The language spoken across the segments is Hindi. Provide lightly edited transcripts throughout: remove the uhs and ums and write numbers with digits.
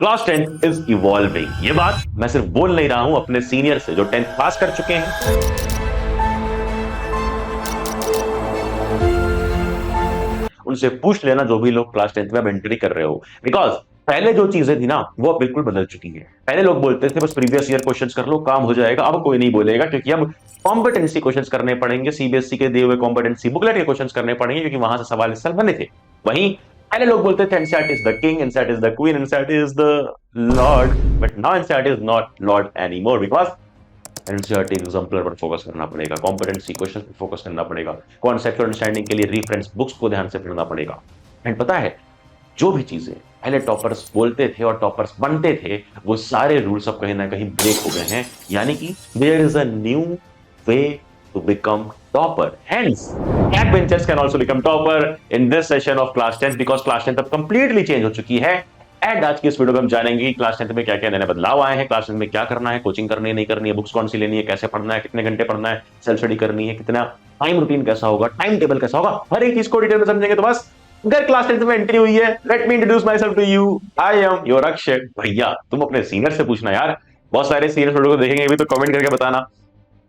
Class 10 is evolving. ये बात मैं सिर्फ बोल नहीं रहा हूं अपने सीनियर से जो 10th पास कर चुके हैं। उनसे पूछ लेना जो भी लोग क्लास 10th में अब एंट्री कर रहे हो, बिकॉज पहले जो चीजें थी ना वो अब बिल्कुल बदल चुकी है। पहले लोग बोलते थे बस प्रीवियस ईयर क्वेश्चंस कर लो काम हो जाएगा, अब कोई नहीं बोलेगा क्योंकि अब कॉम्पिटेंसी क्वेश्चंस करने पड़ेंगे, सीबीएसई के दिए हुए कॉम्पिटेंसी बुकलेट के क्वेश्चंस करने पड़ेंगे क्योंकि वहां से सवाल इस साल बने थे। वहीं पहले लोग बोलते थे NCERT is the king, NCERT is the queen, NCERT is the Lord, but now NCERT is not Lord anymore because NCERT exemplar पर फोकस करना पड़ेगा, कॉम्पिटेंसी क्वेश्चन पर फोकस करना पड़ेगा, कॉन्सेप्ट अंडरस्टैंडिंग के लिए रेफरेंस बुक्स को ध्यान से पढ़ना पड़ेगा। एंड पता है जो भी चीजें पहले टॉपर्स बोलते थे और टॉपर्स बनते थे वो सारे रूल्स अब कहीं ना कहीं ब्रेक हो गए हैं, यानी कि there is a new way to become topper. Hence backbenchers can also become topper in this session of class 10 because class 10 अब कंप्लीटली चेंज हो चुकी है। एंड आज की इस वीडियो में हम जानेंगे क्लास 10 में क्या क्या नए बदलाव आए हैं, क्लास 10 में क्या करना है, कोचिंग करनी है नहीं करनी है, बुक्स कौन सी लेनी है, कैसे पढ़ना है, कितने घंटे पढ़ना है, सेल्फ स्टडी करनी है, कितना टाइम रूटीन कैसा होगा, टाइम टेबल कैसा होगा, हर एक चीज को डिटेल में समझेंगे। तो बस अगर क्लास 10 में एंट्री हुई है, let me introduce myself to you, I am your Akshay. भैया तुम अपने सीनियर से पूछना यार, बहुत सारे सीनियर वीडियो को देखेंगे भी तो कमेंट करके बताना।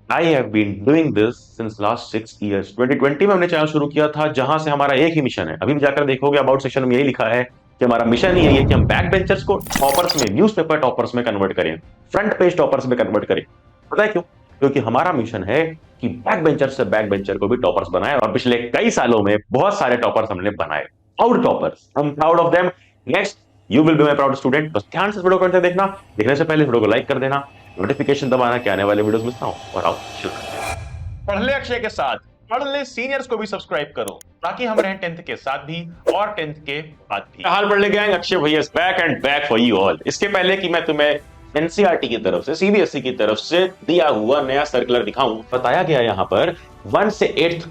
I have been doing this since last 6 years। 2020 में हमने चैनल शुरू किया था जहां से हमारा एक ही मिशन है, अभी भी जाकर देखोगे अबाउट सेक्शन में यही लिखा है कि हमारा मिशन ही यही है कि हम बैक बेंचर्स को टॉपर्स में, न्यूज़पेपर टॉपर्स में कन्वर्ट करें, फ्रंट पेज टॉपर्स में कन्वर्ट करें। पता है क्यों? क्योंकि हमारा मिशन है कि बैक बेंचर से बैक बेंचर को भी टॉपर्स बनाए और पिछले कई सालों में बहुत सारे टॉपर्स हमने बनाए, प्राउड टॉपर्स, हम proud of them. Next you will be my proud student. बस ध्यान से वीडियो को देखना, देखने से पहले वीडियो को लाइक कर देना, नोटिफिकेशन दबाना कि आने वाले वीडियोस मिस ना हो। और आओ शुरू करते हैं। पढ़ ले अक्षय के साथ, पढ़ ले सीनियर्स को भी सब्सक्राइब करो ताकि हम रहें 10th के साथ भी और 10th के बाद भी। हाल पढ़ ले गए अक्षय भैया is back and back for you all. इसके पहले कि मैं तुम्हें एनसीईआरटी की तरफ से, सीबीएसई की तरफ से दिया हुआ नया सर्कुलर दिखाऊं, बताया गया यहाँ पर 1 से 8th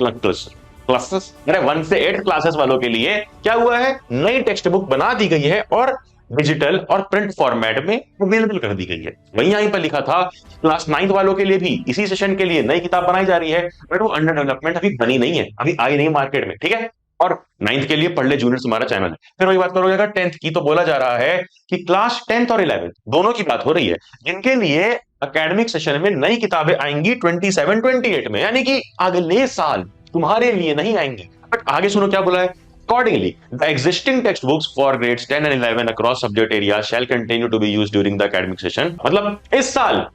क्लासेस, अरे 1 से 8th क्लासेस वालों के लिए क्या हुआ है, नई टेक्स्ट बुक बना दी गई है और डिजिटल और प्रिंट फॉर्मेट में अवेलेबल कर दी गई है। वहीं यहीं पर लिखा था क्लास 9th वालों के लिए भी इसी सेशन के लिए नई किताब बनाई जा रही है, बट वो अंडर डेवलपमेंट, अभी बनी नहीं है, अभी आई नहीं मार्केट में, ठीक है। और 9th के लिए पढ़ ले जूनियर्स हमारा चैनल है। फिर वही बात करोगे अगर 10th की, तो बोला जा रहा है कि क्लास 10th और 11th दोनों की बात हो रही है जिनके लिए एकेडमिक सेशन में नई किताबें आएंगी 27-28 में, यानी कि अगले साल तुम्हारे लिए नहीं आएंगी। बट आगे सुनो क्या बोला है। Accordingly, the existing textbooks for grades 10 and 11 across subject areas shall continue to be used during the academic session। मतलब इस साल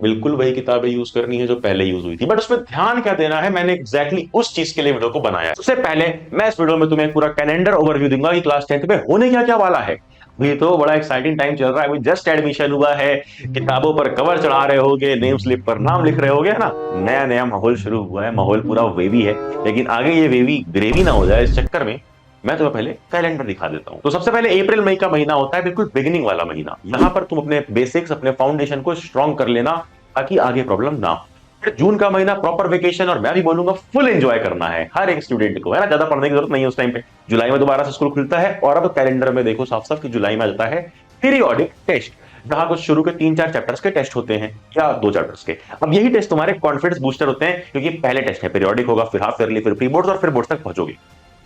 बिल्कुल वही किताबें यूज करनी है जो पहले यूज हुई थी, बट उसमें ध्यान क्या देना है, मैंने एग्जैक्टली उस चीज के लिए वीडियो को बनाया है। सबसे पहले मैं इस वीडियो में तुम्हें पूरा कैलेंडर ओवरव्यू दूंगा कि क्लास 10th में होने क्या क्या वाला है। अभी तो बड़ा एक्साइटिंग टाइम चल रहा है, अभी जस्ट एडमिशन हुआ है, किताबों पर कवर चढ़ा रहे होगे, नेम स्लिप पर नाम लिख रहे होगे, है ना। नया नया माहौल शुरू हुआ है, माहौल पूरा वेवी है, लेकिन आगे ये वेवी ग्रेवी ना हो जाए इस चक्कर में मैं तुम्हें पहले कैलेंडर दिखा देता हूं। तो सबसे पहले अप्रैल मई का महीना होता है, बिल्कुल बिगिनिंग वाला महीना। यहां पर तुम अपने बेसिक्स, अपने फाउंडेशन को स्ट्रॉन्ग कर लेना ताकि आगे प्रॉब्लम ना हो। फिर जून का महीना प्रॉपर वेकेशन, और मैं भी बोलूंगा फुल एंजॉय करना है हर एक स्टूडेंट को, है ना, ज्यादा पढ़ने की जरूरत नहीं है उस टाइम पे। जुलाई में दोबारा से स्कूल खुलता है और अब कैलेंडर में देखो साफ साफ कि जुलाई में आ जाता है पीरियोडिक टेस्ट, जहां कुछ शुरू के 3-4 चैप्टर्स के टेस्ट होते हैं या 2 चैप्टर्स के। अब यही टेस्ट तुम्हारे कॉन्फिडेंस बूस्टर होते हैं क्योंकि पहले टेस्ट है, पीरियोडिक होगा, फिर हाफ ईयरली, फिर प्री बोर्ड्स और फिर बोर्ड्स तक पहुंचोगे।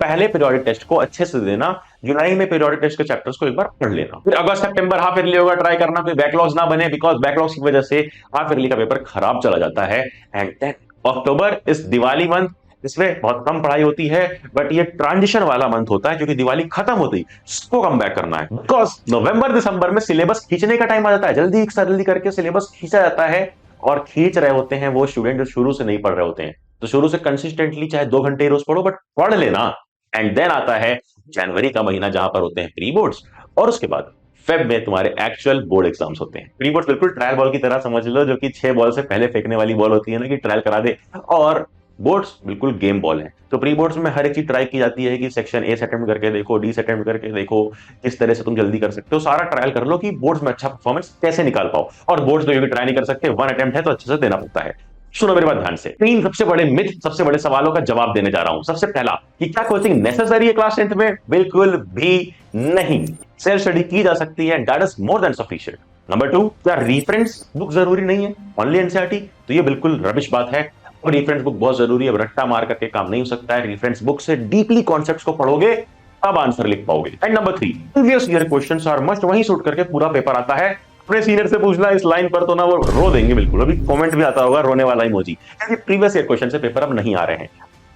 पहले पीरियोडिक टेस्ट को अच्छे से देना, जुलाई में पीरियोडिक टेस्ट के चैप्टर्स को एक बार पढ़ लेना, फिर अगस्त सितंबर हाफ ईयरली होगा, ट्राई करना कोई बैकलॉग्स ना बने बिकॉज बैकलॉग्स की वजह से हाफ ईयरली का पेपर खराब चला जाता है। एंड देन अक्टूबर इस दिवाली मंथ, इसमें बहुत कम पढ़ाई होती है, बट ये ट्रांजिशन वाला मंथ होता है क्योंकि दिवाली खत्म होती है, इसको कम बैक करना है बिकॉज नवंबर दिसंबर में सिलेबस खींचने का टाइम आ जाता है, जल्दी जल्दी करके सिलेबस खींचा जाता है। और खींच रहे होते हैं वो स्टूडेंट जो शुरू से नहीं पढ़ रहे होते हैं, तो शुरू से कंसिस्टेंटली चाहे 2 घंटे रोज पढ़ो बट पढ़ लेना। एंड देन आता है जनवरी का महीना जहां पर होते हैं प्री बोर्ड्स, और उसके बाद फेब में तुम्हारे एक्चुअल बोर्ड एग्जाम्स होते हैं। प्री बोर्ड्स बिल्कुल ट्रायल बॉल की तरह समझ लो, जो कि 6 बॉल से पहले फेंकने वाली बॉल होती है ना, कि ट्रायल करा दे, और बोर्ड्स बिल्कुल गेम बॉल है। तो प्री बोर्ड्स में हर एक चीज ट्राई की जाती है कि सेक्शन ए से अटेम्प्ट करके देखो, डी से अटेम्प्ट करके देखो, किस तरह से तुम जल्दी कर सकते हो, सारा ट्रायल कर लो कि बोर्ड्स में अच्छा परफॉर्मेंस कैसे निकाल पाओ। और बोर्ड्स तो ये भी ट्राई नहीं कर सकते, 1 अटेम्प्ट है तो अच्छे से देना पड़ता है। सुनो मेरी बात ध्यान से, 3 सबसे बड़े मिथ, सबसे बड़े सवालों का जवाब देने जा रहा हूं। सबसे पहला कि क्या कोचिंग नेसेसरी है क्लास 10th में? बिल्कुल भी नहीं, सेल्फ स्टडी की जा सकती है, that is more than sufficient. Number 2, क्या रेफरेंस बुक जरूरी नहीं है, ओनली एनसीईआरटी? तो ये बिल्कुल रबिश बात है, और रेफरेंस बुक बहुत जरूरी है, रट्टा मार करके काम नहीं हो सकता है। रेफरेंस बुक से डीपली कॉन्सेप्ट्स को पढ़ोगे तब आंसर लिख पाओगे। And number 3, previous year questions are must, वहीं शूट करके पूरा पेपर आता है। अपने सीनियर से पूछना इस लाइन पर तो ना वो रो देंगे बिल्कुल, अभी कमेंट भी आता होगा रोने वाला इमोजी, क्योंकि प्रीवियस ईयर क्वेश्चन से पेपर अब नहीं आ रहे हैं।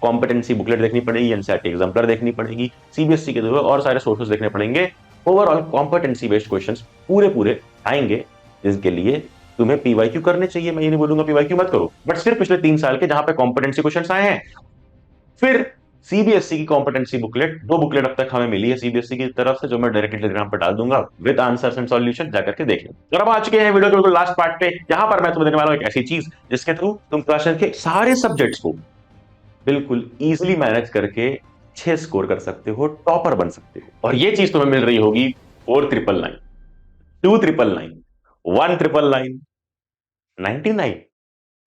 कॉम्पिटेंसी बुकलेट देखनी पड़ेगी, एनसीईआरटी एग्जाम्पलर देखनी पड़ेगी, सीबीएसई के और सारे सोर्सेस देखने पड़ेंगे। ओवरऑल कॉम्पिटेंसी बेस्ड क्वेश्चंस पूरे पूरे आएंगे, जिसके लिए तुम्हें पीवाईक्यू करने चाहिए। मैं ये नहीं बोलूंगा पीवाईक्यू मत करो, बट सिर्फ पिछले 3 साल के जहां पे कॉम्पिटेंसी क्वेश्चंस आए हैं। फिर सीबीएसई की कॉम्पिटेंसी बुकलेट, 2 बुकलेट अब तक हमें मिली है सीबीएसई की तरफ से, जो मैं डायरेक्टली टेलीग्राम पर डाल दूंगा विद आंसर्स एंड सॉल्यूशन, जाकर के देख लो। और अब आ चुके हैं वीडियो के बिल्कुल लास्ट पार्ट पे, जहां पर मैं तुम्हें देने वाला हूं एक ऐसी चीज जिसके थ्रू तुम क्लास के सारे सब्जेक्ट्स को बिल्कुल इजीली मैनेज करके 6 स्कोर कर सकते हो, टॉपर बन सकते हो। और ये चीज तुम्हें मिल रही होगी 4999, 2999, 1999, 99,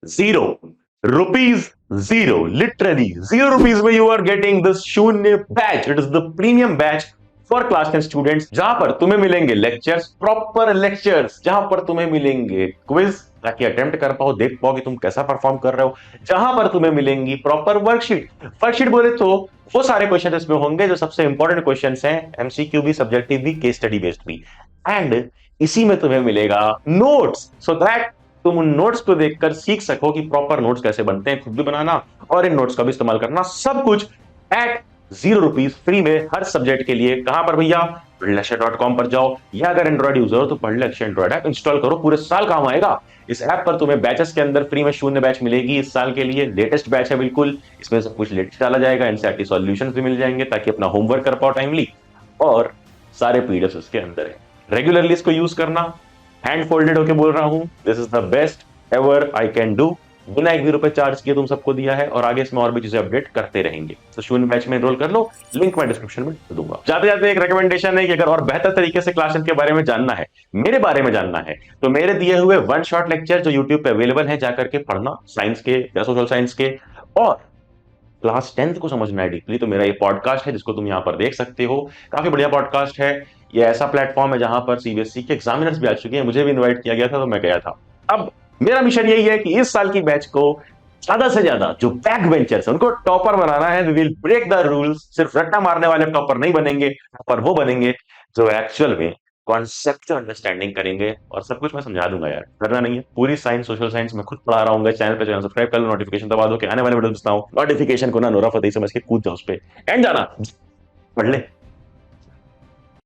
जीरो रुपीज, जीरो, लिटरली ₹0 में यू आर गेटिंग दिस शून्य batch. It is the premium batch for class 10 students, जहां पर तुम्हें मिलेंगे लेक्चर्स, प्रॉपर लेक्चर्स, जहां पर तुम्हें मिलेंगे क्विज, ताकि अटेम्प्ट कर पाओ, देख पाओ कि तुम कैसा परफॉर्म कर रहे हो, जहां पर तुम्हें मिलेंगी प्रॉपर वर्कशीट। वर्कशीट बोले तो वो सारे क्वेश्चन इसमें होंगे जो सबसे इंपॉर्टेंट क्वेश्चन हैं, एमसीक्यू भी, सब्जेक्टिव भी, केस स्टडी बेस्ड भी। एंड इसी में तुम्हें मिलेगा नोट्स, सो दैट तुम उन नोट्स को देखकर सीख सको कि प्रॉपर नोट्स कैसे बनते हैं, खुद भी बनाना और इन नोट्स का भी इस्तेमाल करना, सब कुछ एट ₹0 फ्री में हर सब्जेक्ट के लिए। कहां पर भैया? पढ़लेक्चर.com पर जाओ, या अगर एंड्रॉइड यूजर हो तो पढ़लेक्चर एंड्रॉइड ऐप इंस्टॉल करो, पूरे साल काम आएगा। इस ऐप पर तुम्हें बैचेस के अंदर फ्री में शून्य बैच मिलेगी इस साल के लिए, लेटेस्ट बैच है बिल्कुल, इसमें सब कुछ लेटेस्ट डाला जाएगा, एनसीईआरटी सॉल्यूशंस भी मिल जाएंगे ताकि अपना होमवर्क कर पाओ टाइमली, और सारे पीडीएफ उसके अंदर है। रेगुलरली इसको यूज करना, हैंड फोल्डेड होके बोल रहा हूं, this is the best ever I can do. बिना ₹1 चार्ज किए तुम सबको दिया है, और आगे इसमें और भी चीजें अपडेट करते रहेंगे। तो शून्य बैच में एनरोल कर लो, लिंक मैं डिस्क्रिप्शन में दूंगा। जाते जाते एक रिकमेंडेशन है कि अगर और बेहतर तरीके से क्लास 10 के बारे में जानना है, मेरे बारे में जानना है, तो मेरे दिए हुए वन शॉट लेक्चर जो यूट्यूब पे अवेलेबल है, जाकर के पढ़ना, साइंस के या सोशल साइंस के। और क्लास 10 को समझना है डीपली, तो मेरा ये पॉडकास्ट है जिसको तुम यहाँ पर देख सकते हो, काफी बढ़िया पॉडकास्ट है। ये ऐसा प्लेटफॉर्म है जहां पर सीबीएसई के एग्जामिनर्स भी आ चुके हैं, मुझे भी इनवाइट किया गया था तो मैं गया था। अब मेरा मिशन यही है कि इस साल की बैच को ज्यादा से ज्यादा जो बैक बेंचर्स है उनको टॉपर बनाना है। We will break the rules, सिर्फ रट्टा मारने वाले टॉपर नहीं बनेंगे, टॉपर वो बनेंगे जो एक्चुअल में कॉन्सेप्ट अंडरस्टैंडिंग करेंगे। और सब कुछ मैं समझा दूंगा यार, करना नहीं है, पूरी साइंस सोशल साइंस मैं खुद पढ़ा रहा हूँ। चैनल पे चैनल सब्सक्राइब कर लो, नोटिफिकेशन दबा दो कि आने वाले वीडियो नोटिफिकेशन को ना नोरा फतेही समझ के कूद जाओ उस पे, एंड जाना पढ़ ले।